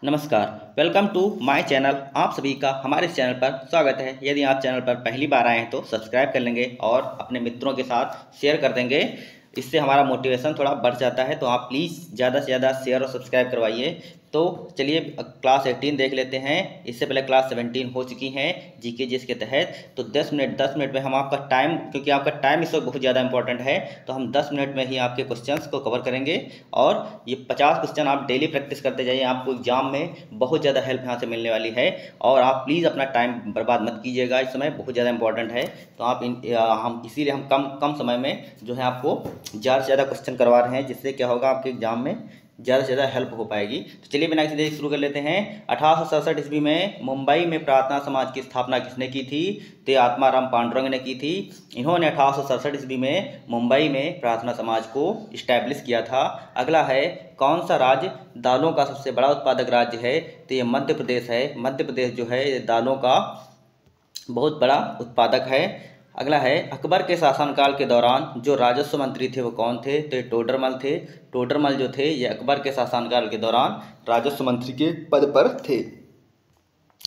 नमस्कार। Welcome to my channel. आप सभी का हमारे चैनल पर स्वागत है। यदि आप चैनल पर पहली बार आए हैं तो सब्सक्राइब कर लेंगे और अपने मित्रों के साथ शेयर कर देंगे। इससे हमारा मोटिवेशन थोड़ा बढ़ जाता है, तो आप प्लीज़ ज़्यादा से ज़्यादा शेयर और सब्सक्राइब करवाइए। तो चलिए क्लास 18 देख लेते हैं। इससे पहले क्लास 17 हो चुकी हैं जीके जिसके तहत। तो 10 मिनट में हम आपका टाइम, क्योंकि आपका टाइम इस वक्त बहुत ज़्यादा इंपॉर्टेंट है, तो हम 10 मिनट में ही आपके क्वेश्चंस को कवर करेंगे। और ये 50 क्वेश्चन आप डेली प्रैक्टिस करते जाइए, आपको एग्जाम में बहुत ज़्यादा हेल्प यहाँ से मिलने वाली है। और आप प्लीज़ अपना टाइम बर्बाद मत कीजिएगा, इस समय बहुत ज़्यादा इंपॉर्टेंट है। तो आप हम इसीलिए हम कम कम समय में जो है आपको ज़्यादा से ज़्यादा क्वेश्चन करवा रहे हैं, जिससे क्या होगा आपके एग्जाम में ज़्यादा से ज़्यादा हेल्प हो पाएगी। तो चलिए बिना किसी देरी शुरू कर लेते हैं। 1867 ईस्वी में मुंबई में प्रार्थना समाज की स्थापना किसने की थी? तो आत्माराम पांडुरंग ने की थी। इन्होंने 1867 ईस्वी में मुंबई में प्रार्थना समाज को इस्टेब्लिश किया था। अगला है, कौन सा राज्य दालों का सबसे बड़ा उत्पादक राज्य है? तो ये मध्य प्रदेश है। मध्य प्रदेश जो है ये दालों का बहुत बड़ा उत्पादक है। अगला है, अकबर के शासनकाल के दौरान जो राजस्व मंत्री थे वो कौन थे? तो ये टोडरमल थे। टोडरमल जो थे ये अकबर के शासनकाल के दौरान राजस्व मंत्री के पद पर थे।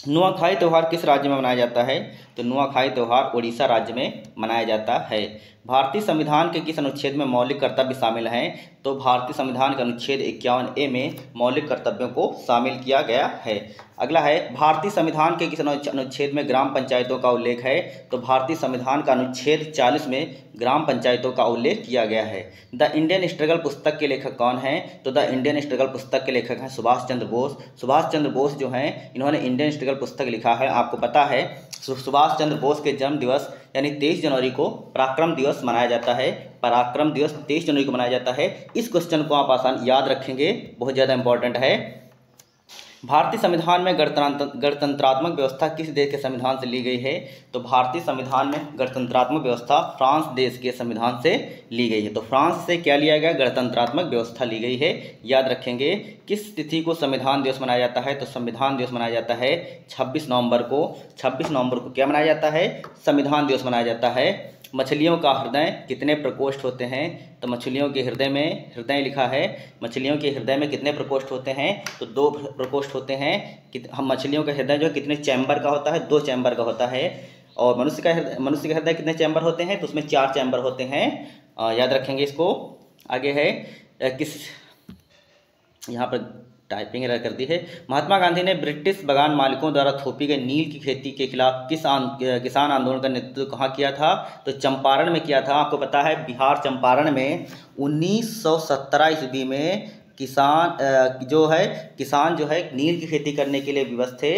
नुआखाई त्यौहार किस राज्य में मनाया जाता है? तो नुआखाई त्यौहार उड़ीसा राज्य में मनाया जाता है। भारतीय संविधान के किस अनुच्छेद में मौलिक कर्तव्य शामिल हैं? तो भारतीय संविधान के अनुच्छेद 51A में मौलिक कर्तव्यों को शामिल किया गया है। अगला है, भारतीय संविधान के किस अनुच्छेद में ग्राम पंचायतों का उल्लेख है? तो भारतीय संविधान का अनुच्छेद 40 में ग्राम पंचायतों का उल्लेख किया गया है। द इंडियन स्ट्रगल पुस्तक के लेखक कौन हैं? तो द इंडियन स्ट्रगल पुस्तक के लेखक हैं सुभाष चंद्र बोस। सुभाष चंद्र बोस जो हैं इन्होंने इंडियन स्ट्रगल पुस्तक लिखा है। आपको पता है सुभाष चंद्र बोस के जन्म दिवस यानी 23 जनवरी को पराक्रम दिवस मनाया जाता है। पराक्रम दिवस 23 जनवरी को मनाया जाता है। इस क्वेश्चन को आप आसान याद रखेंगे, बहुत ज़्यादा इंपॉर्टेंट है। भारतीय संविधान में गणतंत्रात्मक व्यवस्था किस देश के संविधान से ली गई है? तो भारतीय संविधान में गणतंत्रात्मक व्यवस्था फ्रांस देश के संविधान से ली गई है। तो फ्रांस से क्या लिया गया? गणतंत्रात्मक व्यवस्था ली गई है, याद रखेंगे। किस तिथि को संविधान दिवस मनाया जाता है? तो संविधान दिवस मनाया जाता है 26 नवंबर को। 26 नवंबर को क्या मनाया जाता है? संविधान दिवस मनाया जाता है। मछलियों का हृदय कितने प्रकोष्ठ होते हैं? तो मछलियों के हृदय में, हृदय लिखा है, मछलियों के हृदय में कितने प्रकोष्ठ होते हैं? तो 2 प्रकोष्ठ होते हैं। हम मछलियों का हृदय जो कितने चैम्बर का होता है? 2 चैम्बर का होता है। और मनुष्य का हृदय कितने चैम्बर होते हैं? तो उसमें 4 चैम्बर होते हैं, याद रखेंगे इसको। आगे है, किस, यहाँ पर टाइपिंग एरर कर दी है। महात्मा गांधी ने ब्रिटिश बागान मालिकों द्वारा थोपी गई नील की खेती के खिलाफ किसान आंदोलन का नेतृत्व कहाँ किया था? तो चंपारण में किया था। आपको पता है बिहार चंपारण में 1917 ईस्वी में किसान जो है नील की खेती करने के लिए विवश थे।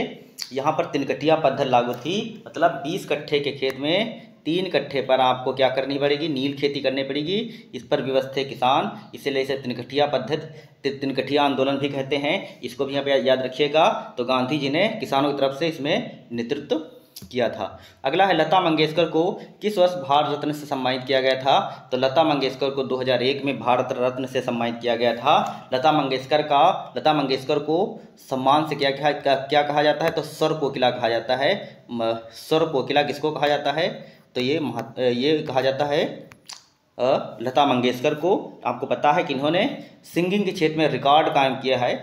यहाँ पर 3 कट्ठिया पद्धति लागू थी, मतलब 20 कट्ठे के खेत में 3 कट्ठे पर आपको क्या करनी पड़ेगी? नील खेती करनी पड़ेगी। इस पर विवश थे किसान, इसीलिए इसे 3 कट्ठिया पद्धति, 3 कट्ठिया आंदोलन भी कहते हैं। इसको भी यहाँ पे याद रखिएगा। तो गांधी जी ने किसानों की तरफ से इसमें नेतृत्व किया था। अगला है, लता मंगेशकर को किस वर्ष भारत रत्न से सम्मानित किया गया था? तो लता मंगेशकर को 2001 में भारत रत्न से सम्मानित किया गया था। लता मंगेशकर को सम्मान से क्या कहा जाता है? तो स्वर कोकिला कहा जाता है। स्वर कोकिला किसको कहा जाता है? तो ये कहा जाता है लता मंगेशकर को। आपको पता है कि इन्होंने सिंगिंग के क्षेत्र में रिकॉर्ड कायम किया है।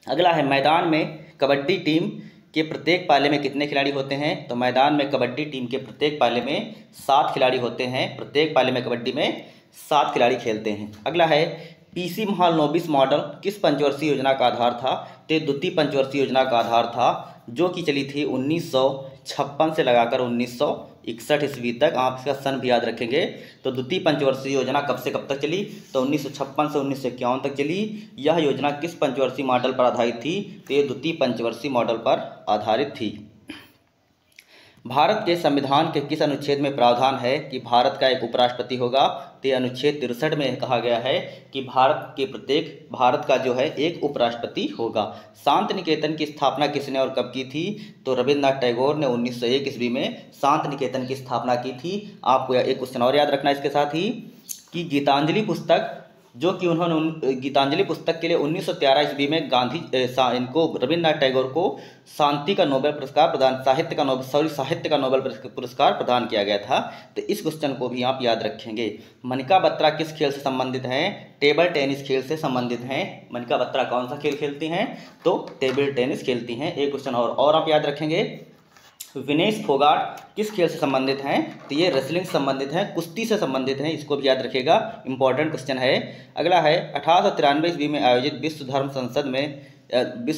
अगला है, मैदान में कबड्डी टीम के प्रत्येक पाले में कितने खिलाड़ी होते हैं? तो मैदान में कबड्डी टीम के प्रत्येक पाले में 7 खिलाड़ी होते हैं। प्रत्येक पाले में कबड्डी में 7 खिलाड़ी खेलते हैं। अगला है, पीसी महालनोबिस मॉडल किस पंचवर्षीय योजना का आधार था? तो द्वितीय पंचवर्षीय योजना का आधार था, जो कि चली थी 1956 से लगाकर 1961 ईस्वी तक। आप इसका सन भी याद रखेंगे। तो द्वितीय पंचवर्षीय योजना कब से कब तक चली? तो 1956 से 1951 तक चली। यह योजना किस पंचवर्षीय मॉडल पर आधारित थी? तो ये द्वितीय पंचवर्षीय मॉडल पर आधारित थी। भारत के संविधान के किस अनुच्छेद में प्रावधान है कि भारत का एक उपराष्ट्रपति होगा? तो अनुच्छेद 63 में कहा गया है कि भारत का जो है एक उपराष्ट्रपति होगा। शांति निकेतन की स्थापना किसने और कब की थी? तो रविन्द्रनाथ टैगोर ने 1901 ईस्वी में शांति निकेतन की स्थापना की थी। आपको एक क्वेश्चन और याद रखना इसके साथ ही कि गीतांजलि पुस्तक जो कि उन्होंने गीतांजलि पुस्तक के लिए 1913 ईस्वी में इनको रविन्द्रनाथ टैगोर को शांति का नोबेल पुरस्कार प्रदान साहित्य का नोबेल पुरस्कार प्रदान किया गया था। तो इस क्वेश्चन को भी आप याद रखेंगे। मनिका बत्रा किस खेल से संबंधित हैं? टेबल टेनिस खेल से संबंधित हैं। मनिका बत्रा कौन सा खेल खेलती हैं? तो टेबल टेनिस खेलती हैं। एक क्वेश्चन और आप याद रखेंगे। विनेश फोगाट किस खेल से संबंधित हैं? तो ये रेसलिंग से संबंधित हैं, कुश्ती से संबंधित हैं। इसको भी याद रखिएगा, इंपॉर्टेंट क्वेश्चन है। अगला है 1893 ईस्वी में आयोजित विश्व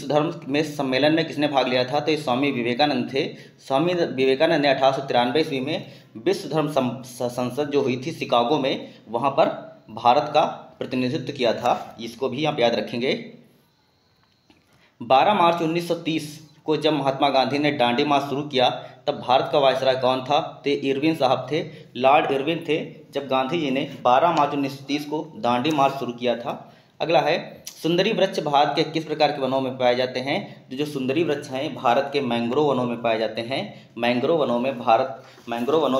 धर्म में सम्मेलन में किसने भाग लिया था? तो ये स्वामी विवेकानंद थे। स्वामी विवेकानंद ने 1893 ईस्वी में विश्व धर्म संसद जो हुई थी शिकागो में, वहाँ पर भारत का प्रतिनिधित्व किया था। इसको भी आप याद रखेंगे। 12 मार्च 1930 को जब महात्मा गांधी ने दांडी मार्च शुरू किया, तब भारत का वायसराय कौन था? तो इरविन साहब थे, लॉर्ड इरविन थे, जब गांधी जी ने 12 मार्च 1930 को दांडी मार्च शुरू किया था। अगला है सुंदरी वृक्ष भारत के किस प्रकार के वनों में पाए जाते हैं? जो सुंदरी वृक्ष हैं भारत के मैंग्रोव वनों में पाए जाते हैं। मैंग्रोव वनों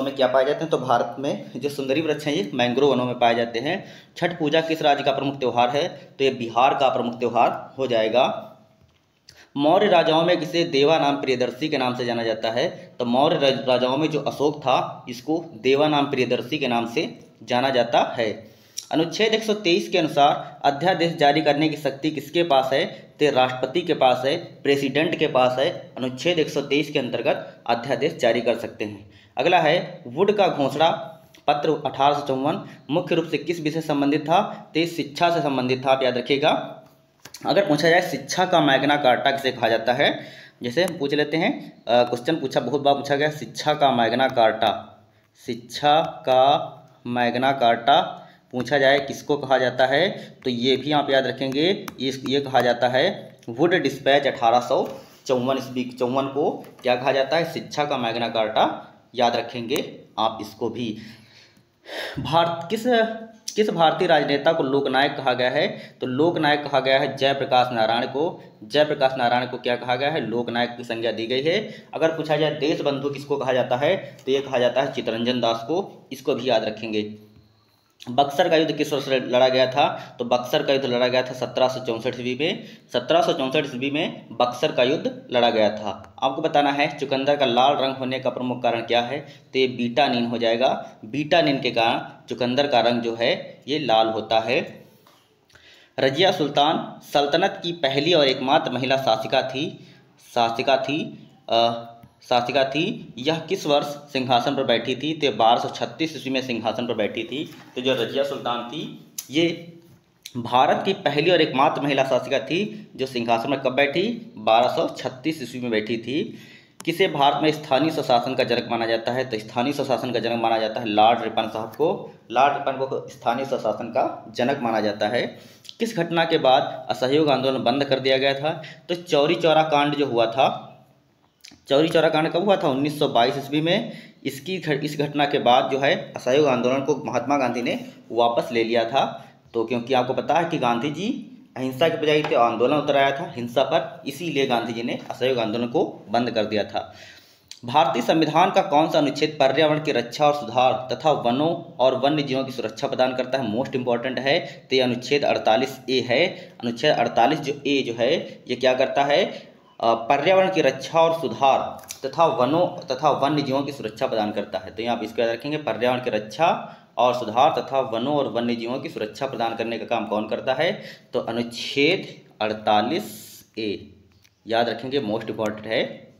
में क्या पाए जाते हैं? तो भारत में जो सुंदरी वृक्ष हैं ये मैंग्रोव वनों में पाए जाते हैं। छठ पूजा किस राज्य का प्रमुख त्यौहार है? तो ये बिहार का प्रमुख त्यौहार हो जाएगा। मौर्य राजाओं में किसे देवानाम प्रियदर्शी के नाम से जाना जाता है? तो मौर्य राजाओं में जो अशोक था, इसको देवानाम प्रियदर्शी के नाम से जाना जाता है। अनुच्छेद 123 के अनुसार अध्यादेश जारी करने की शक्ति किसके पास है? तो राष्ट्रपति के पास है, प्रेसिडेंट के पास है। अनुच्छेद 123 के अंतर्गत अध्यादेश जारी कर सकते हैं। अगला है वुड का घोषणा पत्र 1854 मुख्य रूप से किस विषय से संबंधित था? तो शिक्षा से संबंधित था। आप याद रखिएगा। अगर पूछा जाए शिक्षा का मैग्ना कार्टा किसे कहा जाता है, जैसे पूछ लेते हैं, क्वेश्चन बहुत बार पूछा गया, शिक्षा का मैग्ना कार्टा पूछा जाए किसको कहा जाता है? तो ये भी आप याद रखेंगे, ये कहा जाता है वुड डिस्पैच 1854 को क्या कहा जाता है? शिक्षा का मैग्ना कार्टा। याद रखेंगे आप इसको भी। किस भारतीय राजनेता को लोकनायक कहा गया है? तो लोकनायक कहा गया है जयप्रकाश नारायण को। जयप्रकाश नारायण को क्या कहा गया है? लोकनायक की संज्ञा दी गई है। अगर पूछा जाए देश बंधु किसको कहा जाता है? तो ये कहा जाता है चित्तरंजन दास को। इसको भी याद रखेंगे। बक्सर का युद्ध किस वर्ष लड़ा गया था? तो बक्सर का युद्ध लड़ा गया था 1764 ईस्वी में। 1764 ईस्वी में बक्सर का युद्ध लड़ा गया था। आपको बताना है चुकंदर का लाल रंग होने का प्रमुख कारण क्या है? तो ये बीटानिन हो जाएगा। बीटानिन के कारण चुकंदर का रंग जो है ये लाल होता है। रजिया सुल्तान सल्तनत की पहली और एकमात्र महिला शासिका थी। यह किस वर्ष सिंहासन पर बैठी थी? तो 1236 ईस्वी में सिंहासन पर बैठी थी। तो जो रजिया सुल्तान थी ये भारत की पहली और एकमात्र महिला शासिका थी जो सिंहासन में कब बैठी? 1236 ईस्वी में बैठी थी। किसे भारत में स्थानीय स्वशासन का जनक माना जाता है? तो स्थानीय स्वशासन का जनक माना जाता है लॉर्ड रिपन साहब को। लॉर्ड रिपन को स्थानीय स्वशासन का जनक माना जाता है। किस घटना के बाद असहयोग आंदोलन बंद कर दिया गया था? तो चौरी चौरा कांड जो हुआ था, चौरी चौरा कांड कब हुआ था? 1922 ईस्वी में। इस घटना के बाद जो है असहयोग आंदोलन को महात्मा गांधी ने वापस ले लिया था। तो क्योंकि आपको पता है कि गांधी जी अहिंसा के बजाय थे, आंदोलन उतर आया था हिंसा पर, इसीलिए गांधी जी ने असहयोग आंदोलन को बंद कर दिया था। भारतीय संविधान का कौन सा अनुच्छेद पर्यावरण की रक्षा और सुधार तथा वनों और वन्य जीवों की सुरक्षा प्रदान करता है? मोस्ट इंपॉर्टेंट है। तो ये अनुच्छेद 48A है। अनुच्छेद 48 जो ए जो है ये क्या करता है? पर्यावरण की रक्षा और सुधार तथा वनों तथा वन्य जीवों की सुरक्षा प्रदान करता है। तो यहाँ आप इसको याद रखेंगे, पर्यावरण की रक्षा और सुधार तथा वनों और वन्य जीवों की सुरक्षा प्रदान करने का काम कौन करता है? तो अनुच्छेद 48A याद रखेंगे, मोस्ट इंपॉर्टेंट है।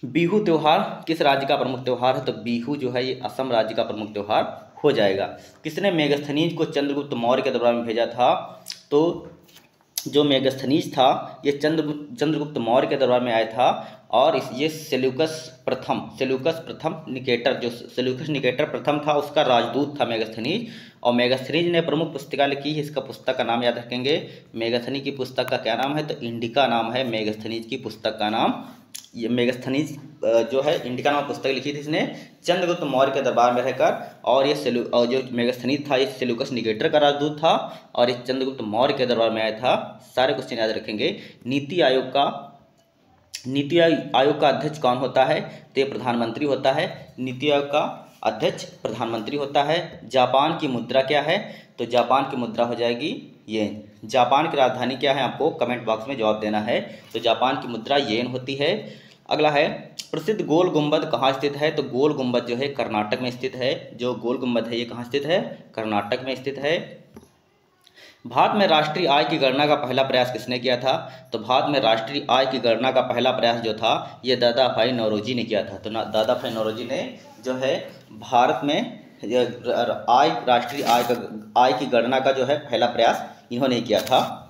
बिहू त्यौहार किस राज्य का प्रमुख त्यौहार है? तो बिहू जो है ये असम राज्य का प्रमुख त्यौहार हो जाएगा। किसने मेगास्थनीज को चंद्रगुप्त मौर्य के दरबार में भेजा था? तो जो मेगास्थनीज था ये चंद्रगुप्त मौर्य के दरबार में आया था। और ये सेल्यूकस प्रथम निकेटर प्रथम था, उसका राजदूत था मेगास्थनीज। और मेगास्थनीज ने प्रमुख पुस्तिका लिखी है। इसका पुस्तक का नाम याद रखेंगे। मेगास्थनीज की पुस्तक का क्या नाम है? तो इंडिका नाम है मेगास्थनीज की पुस्तक का नाम। ये मेगास्थनीज जो है इंडिका नाम पुस्तक लिखी थी इसने चंद्रगुप्त मौर्य के दरबार में रहकर। और ये जो मेगास्थनीज था ये सेल्यूकस निकेटर का राजदूत था और ये चंद्रगुप्त मौर्य के दरबार में आया था। सारे क्वेश्चन याद रखेंगे। नीति आयोग का अध्यक्ष कौन होता है? तो ये प्रधानमंत्री होता है। नीति आयोग का अध्यक्ष प्रधानमंत्री होता है। जापान की मुद्रा क्या है? तो जापान की मुद्रा हो जाएगी येन। जापान की राजधानी क्या है, आपको कमेंट बॉक्स में जवाब देना है। तो जापान की मुद्रा येन होती है। अगला है प्रसिद्ध गोल गुंबद कहाँ स्थित है, तो गोल गुंबद जो है कर्नाटक में स्थित है। जो गोल गुंबद है ये कहाँ स्थित है, कर्नाटक में स्थित है। भारत में राष्ट्रीय आय की गणना का पहला प्रयास किसने किया था, तो भारत में राष्ट्रीय आय की गणना का पहला प्रयास जो था ये दादा भाई नौरोजी ने किया था। तो दादा भाई नौरोजी ने जो है भारत में राष्ट्रीय आय की गणना का जो है पहला प्रयास इन्होंने किया था।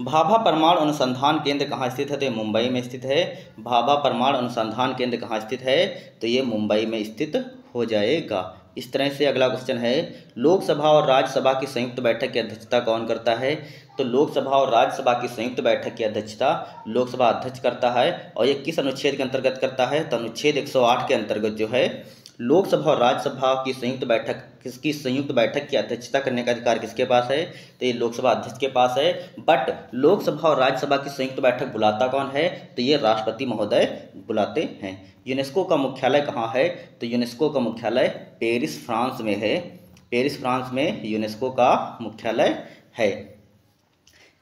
भाभा परमाणु अनुसंधान केंद्र कहाँ स्थित है, तो ये मुंबई में स्थित है। भाभा परमाणु अनुसंधान केंद्र कहाँ स्थित है, तो ये मुंबई में स्थित हो जाएगा। इस तरह से अगला क्वेश्चन है, लोकसभा और राज्यसभा की संयुक्त बैठक की अध्यक्षता कौन करता है, तो लोकसभा और राज्यसभा की संयुक्त बैठक की अध्यक्षता लोकसभा अध्यक्ष करता है। और ये किस अनुच्छेद के अंतर्गत करता है, तो अनुच्छेद 108 के अंतर्गत जो है लोकसभा और राज्यसभा की संयुक्त बैठक की अध्यक्षता करने का अधिकार किसके पास है, तो ये लोकसभा अध्यक्ष के पास है। बट लोकसभा और राज्यसभा की संयुक्त बैठक बुलाता कौन है, तो ये राष्ट्रपति महोदय बुलाते हैं। यूनेस्को का मुख्यालय कहाँ है, तो यूनेस्को का मुख्यालय पेरिस फ्रांस में है। पेरिस फ्रांस में यूनेस्को का मुख्यालय है।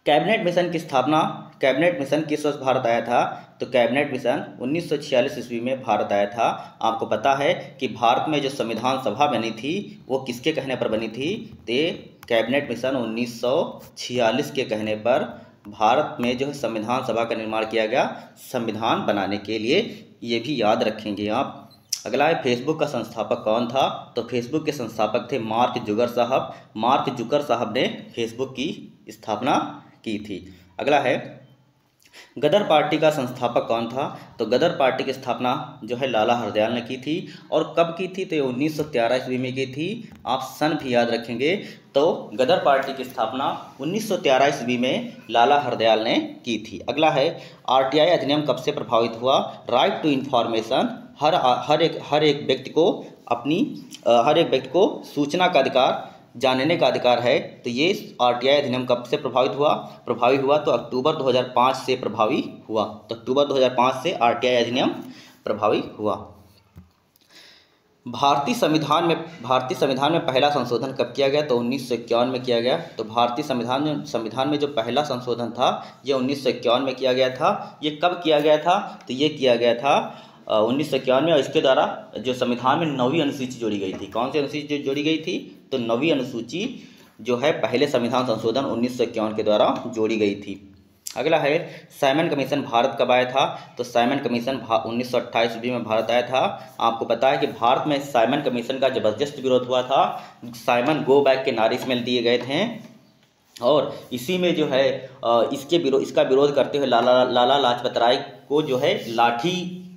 कैबिनेट मिशन की स्थापना, कैबिनेट मिशन किस वर्ष भारत आया था, तो कैबिनेट मिशन 1946 ईस्वी में भारत आया था। आपको पता है कि भारत में जो संविधान सभा बनी थी वो किसके कहने पर बनी थी, तो कैबिनेट मिशन 1946 के कहने पर भारत में जो है संविधान सभा का निर्माण किया गया संविधान बनाने के लिए। ये भी याद रखेंगे आप। अगला है फेसबुक का संस्थापक कौन था, तो फेसबुक के संस्थापक थे मार्क जुकर साहब। मार्क जुकर साहब ने फेसबुक की स्थापना की थी। अगला है गदर पार्टी का संस्थापक कौन था, तो गदर पार्टी की स्थापना जो है लाला हरदयाल ने की थी। और कब की थी, तो 1913 ईस्वी में की थी। आप सन भी याद रखेंगे। तो गदर पार्टी की स्थापना 1913 ईस्वी में लाला हरदयाल ने की थी। अगला है आरटीआई अधिनियम कब से प्रभावित हुआ, राइट टू इंफॉर्मेशन, हर एक व्यक्ति को सूचना का अधिकार, जानने का अधिकार है। तो ये आरटीआई अधिनियम कब से प्रभावी हुआ, तो अक्टूबर 2005 से प्रभावी हुआ। तो अक्टूबर 2005 से आरटीआई अधिनियम प्रभावी हुआ। भारतीय संविधान में पहला संशोधन कब किया गया, तो 1951 में किया गया। तो भारतीय संविधान में जो पहला संशोधन था ये 1951 में किया गया था। ये कब किया गया था, तो ये किया गया था 1951 में। और इसके द्वारा जो संविधान में 9वीं अनुसूची जोड़ी गई थी। कौन सी अनुसूची जोड़ी गई थी, तो 9वीं अनुसूची जो है पहले संविधान संशोधन 1951 के द्वारा जोड़ी गई थी। अगला है साइमन कमीशन भारत कब आया था, तो साइमन कमीशन 1928 ईस्वी में भारत आया था। आपको पता है कि भारत में साइमन कमीशन का जबरदस्त विरोध हुआ था। साइमन गो बैक के नारे इसमें दिए गए थे। और इसी में जो है इसका विरोध करते हुए लाला लाजपत राय को जो है लाठी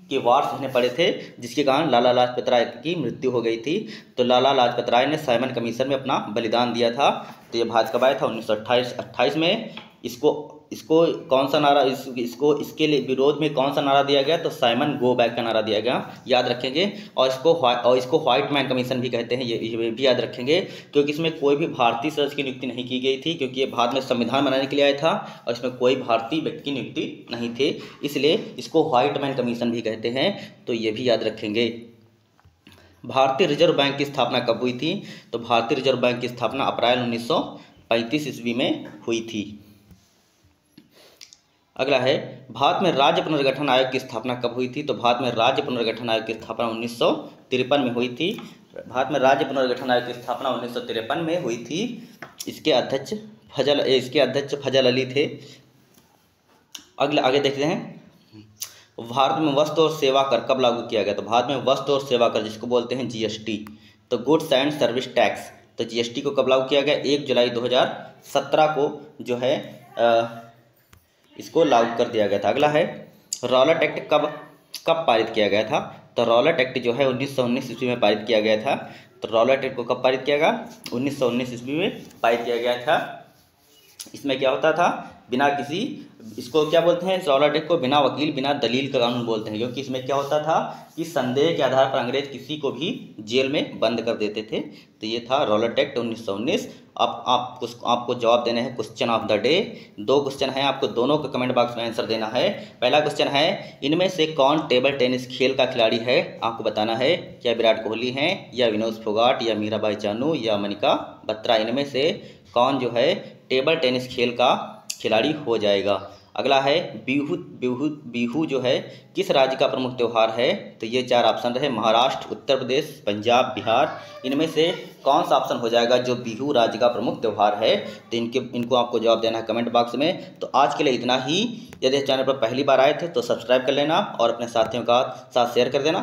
के वार सहने पड़े थे, जिसके कारण लाला लाजपत राय की मृत्यु हो गई थी। तो लाला लाजपत राय ने साइमन कमीशन में अपना बलिदान दिया था। तो ये भारत कब आया था, 1928 में। इसको कौन सा नारा, इसके लिए विरोध में कौन सा नारा दिया गया, तो साइमन गो बैक का नारा दिया गया, याद रखेंगे। और इसको व्हाइट मैन कमीशन भी कहते हैं, ये भी याद रखेंगे। क्योंकि इसमें कोई भी भारतीय सदस्य की नियुक्ति नहीं की गई थी, क्योंकि ये भारत में संविधान बनाने के लिए आया था और इसमें कोई भारतीय व्यक्ति की नियुक्ति नहीं थी, इसलिए इसको व्हाइट मैन कमीशन भी कहते हैं। तो ये भी याद रखेंगे। भारतीय रिजर्व बैंक की स्थापना कब हुई थी, तो भारतीय रिजर्व बैंक की स्थापना अप्रैल 1935 ईस्वी में हुई थी। अगला है भारत में राज्य पुनर्गठन आयोग की स्थापना कब हुई थी, तो भारत में राज्य पुनर्गठन आयोग की स्थापना 1953 में हुई थी। भारत में राज्य पुनर्गठन आयोग की स्थापना 1953 में हुई थी। इसके अध्यक्ष फजल अली थे। आगे देखते हैं भारत में वस्तु और सेवा कर कब लागू किया गया, तो भारत में वस्तु और सेवा कर जिसको बोलते हैं जीएसटी, तो गुड्स एंड सर्विस टैक्स, तो जीएसटी को कब लागू किया गया, 1 जुलाई 2017 को जो है इसको लागू कर दिया गया था। अगला है रॉलेट एक्ट कब पारित किया गया था, तो रॉलेट एक्ट जो है 1919 ईस्वी में पारित किया गया था। तो रॉलेट एक्ट को कब पारित किया गया, 1919 ईस्वी में पारित किया गया था। इसमें क्या होता था, बिना किसी, इसको क्या बोलते हैं, रॉलेट एक्ट को बिना वकील बिना दलील का कानून बोलते हैं, क्योंकि इसमें क्या होता था कि संदेह के आधार पर अंग्रेज किसी को भी जेल में बंद कर देते थे। तो ये था रॉलेट एक्ट 1919। अब आपको जवाब देने हैं question of the day. 2 question हैं, आपको दोनों का कमेंट बॉक्स में आंसर देना है। पहला क्वेश्चन है, इनमें से कौन टेबल टेनिस खेल का खिलाड़ी है, आपको बताना है। क्या विराट कोहली हैं, या विनोद फोगाट, या मीराबाई चानू, या मनिका बत्रा, इनमें से कौन जो है टेबल टेनिस खेल का खिलाड़ी हो जाएगा। अगला है, बिहू बिहू बिहू जो है किस राज्य का प्रमुख त्यौहार है। तो ये 4 ऑप्शन रहे, महाराष्ट्र, उत्तर प्रदेश, पंजाब, बिहार, इनमें से कौन सा ऑप्शन हो जाएगा जो बिहू राज्य का प्रमुख त्यौहार है। तो इनको आपको जवाब देना है कमेंट बॉक्स में। तो आज के लिए इतना ही। यदि चैनल पर पहली बार आए थे तो सब्सक्राइब कर लेना और अपने साथियों का साथ शेयर कर देना।